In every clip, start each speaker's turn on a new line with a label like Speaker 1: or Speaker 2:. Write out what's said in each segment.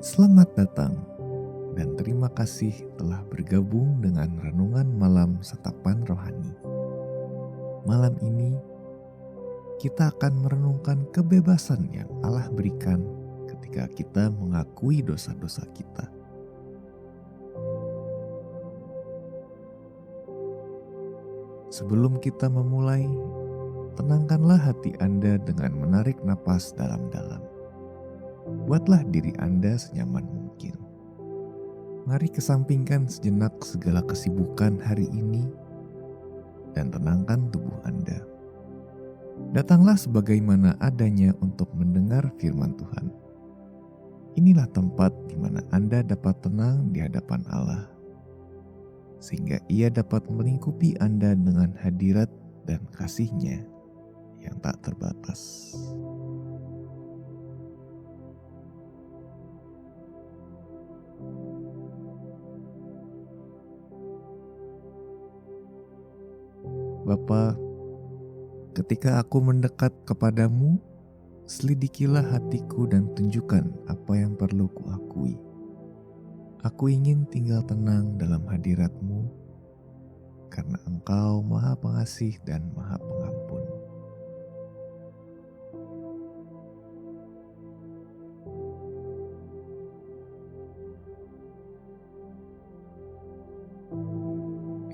Speaker 1: Selamat datang dan terima kasih telah bergabung dengan Renungan Malam Santapan Rohani. Malam ini kita akan merenungkan kebebasan yang Allah berikan ketika kita mengakui dosa-dosa kita. Sebelum kita memulai, tenangkanlah hati Anda dengan menarik napas dalam-dalam. Buatlah diri Anda senyaman mungkin. Mari kesampingkan sejenak segala kesibukan hari ini dan tenangkan tubuh Anda. Datanglah sebagaimana adanya untuk mendengar firman Tuhan. Inilah tempat di mana Anda dapat tenang di hadapan Allah, sehingga Ia dapat melingkupi Anda dengan hadirat dan kasih-Nya yang tak terbatas. Bapa, ketika aku mendekat kepadamu, selidikilah hatiku dan tunjukkan apa yang perlu kuakui. Aku ingin tinggal tenang dalam hadirat-Mu, karena Engkau Maha Pengasih dan Maha Pengampun.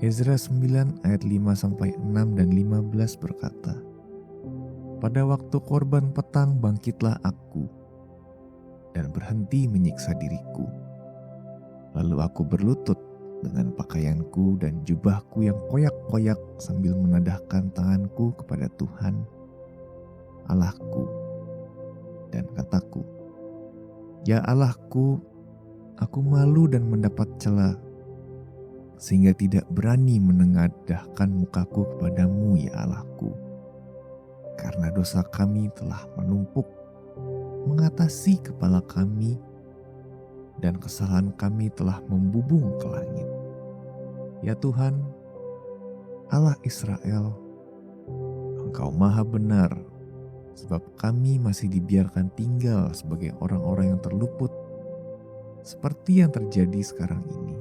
Speaker 1: Ezra 9 ayat 5-6 dan 15 berkata, "Pada waktu korban petang bangkitlah aku dan berhenti menyiksa diriku. Lalu aku berlutut dengan pakaianku dan jubahku yang koyak-koyak sambil menadahkan tanganku kepada Tuhan, Allahku, dan kataku, 'Ya Allahku, aku malu dan mendapat cela, sehingga tidak berani menengadahkan mukaku kepadamu, ya Allahku, karena dosa kami telah menumpuk, mengatasi kepala kami, dan kesalahan kami telah membubung ke langit. Ya Tuhan, Allah Israel, Engkau maha benar, sebab kami masih dibiarkan tinggal sebagai orang-orang yang terluput, seperti yang terjadi sekarang ini.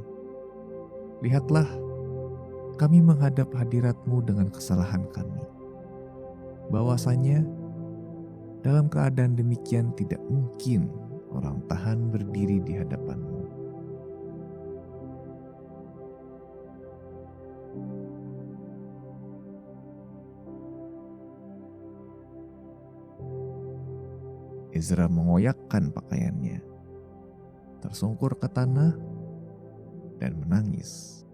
Speaker 1: Lihatlah, kami menghadap hadirat-Mu dengan kesalahan kami. Bahwasanya dalam keadaan demikian tidak mungkin orang tahan berdiri di hadapan-Mu. Ezra mengoyakkan pakaiannya, tersungkur ke tanah, dan menangis.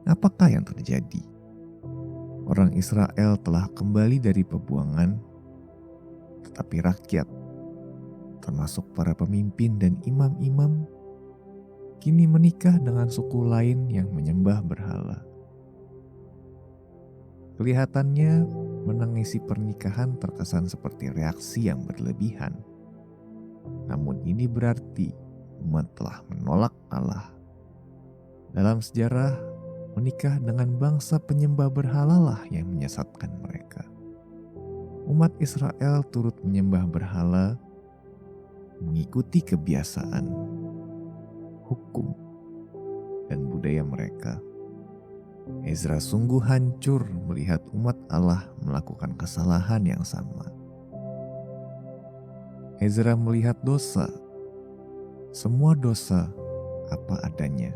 Speaker 1: Apakah yang terjadi? Orang Israel telah kembali dari pebuangan, tetapi rakyat, termasuk para pemimpin dan imam-imam, kini menikah dengan suku lain yang menyembah berhala. Kelihatannya menangisi pernikahan terkesan seperti reaksi yang berlebihan. Namun ini berarti umat telah menolak Allah. Dalam sejarah, menikah dengan bangsa penyembah berhalalah yang menyesatkan mereka. Umat Israel turut menyembah berhala, mengikuti kebiasaan, hukum, dan budaya mereka. Ezra sungguh hancur melihat umat Allah melakukan kesalahan yang sama. Ezra melihat dosa, semua dosa apa adanya,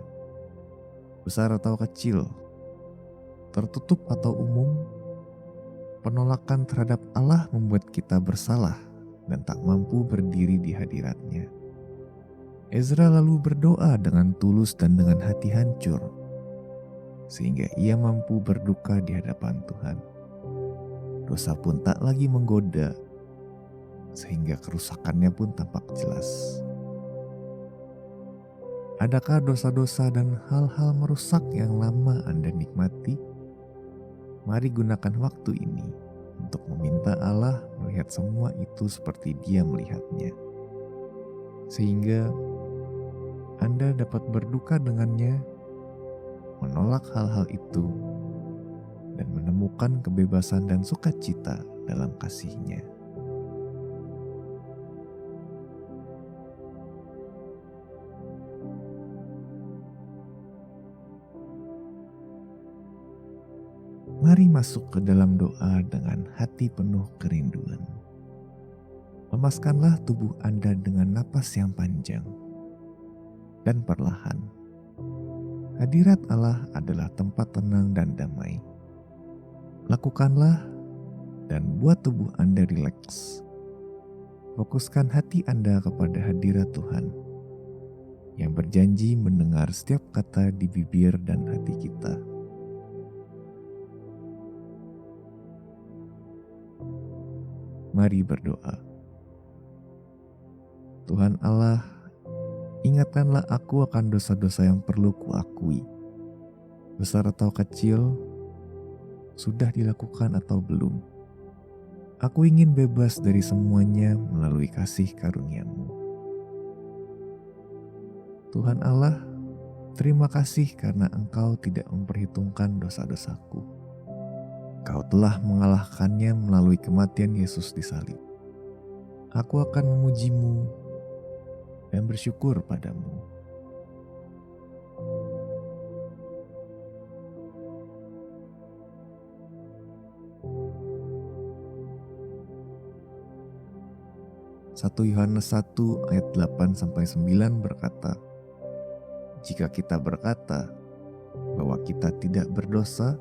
Speaker 1: besar atau kecil, tertutup atau umum. Penolakan terhadap Allah membuat kita bersalah dan tak mampu berdiri di hadirat-Nya. Ezra lalu berdoa dengan tulus dan dengan hati hancur, sehingga ia mampu berduka di hadapan Tuhan. Dosa pun tak lagi menggoda, sehingga kerusakannya pun tampak jelas. Adakah dosa-dosa dan hal-hal merusak yang lama Anda nikmati? Mari gunakan waktu ini untuk meminta Allah melihat semua itu seperti Dia melihatnya, sehingga Anda dapat berduka dengannya, menolak hal-hal itu, dan menemukan kebebasan dan sukacita dalam kasih-Nya. masuk ke dalam doa dengan hati penuh kerinduan. Lemaskanlah tubuh Anda dengan napas yang panjang. Dan perlahan, hadirat Allah adalah tempat tenang dan damai. Lakukanlah dan buat tubuh Anda rileks. Fokuskan hati Anda kepada hadirat Tuhan yang berjanji mendengar setiap kata di bibir dan hati kita. Mari berdoa. Tuhan Allah, ingatkanlah aku akan dosa-dosa yang perlu kuakui. Besar atau kecil, sudah dilakukan atau belum. Aku ingin bebas dari semuanya melalui kasih karunia-Mu. Tuhan Allah, terima kasih karena Engkau tidak memperhitungkan dosa-dosaku. Kau telah mengalahkannya melalui kematian Yesus di salib. Aku akan memuji-Mu dan bersyukur padamu. Satu Yohanes 1 ayat 8-9 berkata, jika kita berkata bahwa kita tidak berdosa,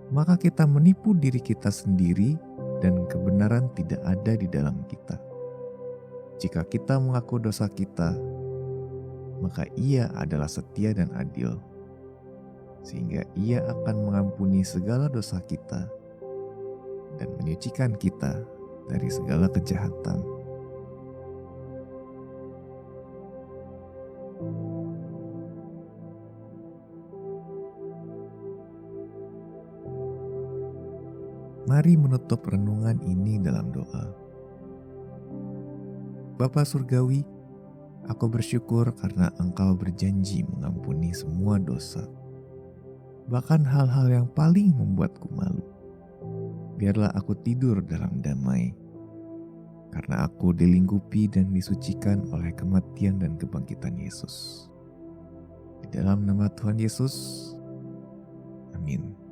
Speaker 1: maka kita menipu diri kita sendiri dan kebenaran tidak ada di dalam kita. Jika kita mengaku dosa kita, maka Ia adalah setia dan adil, sehingga Ia akan mengampuni segala dosa kita dan menyucikan kita dari segala kejahatan. Mari menutup renungan ini dalam doa. Bapa Surgawi, aku bersyukur karena Engkau berjanji mengampuni semua dosa, bahkan hal-hal yang paling membuatku malu. Biarlah aku tidur dalam damai, karena aku dilingkupi dan disucikan oleh kematian dan kebangkitan Yesus. Di dalam nama Tuhan Yesus, amin.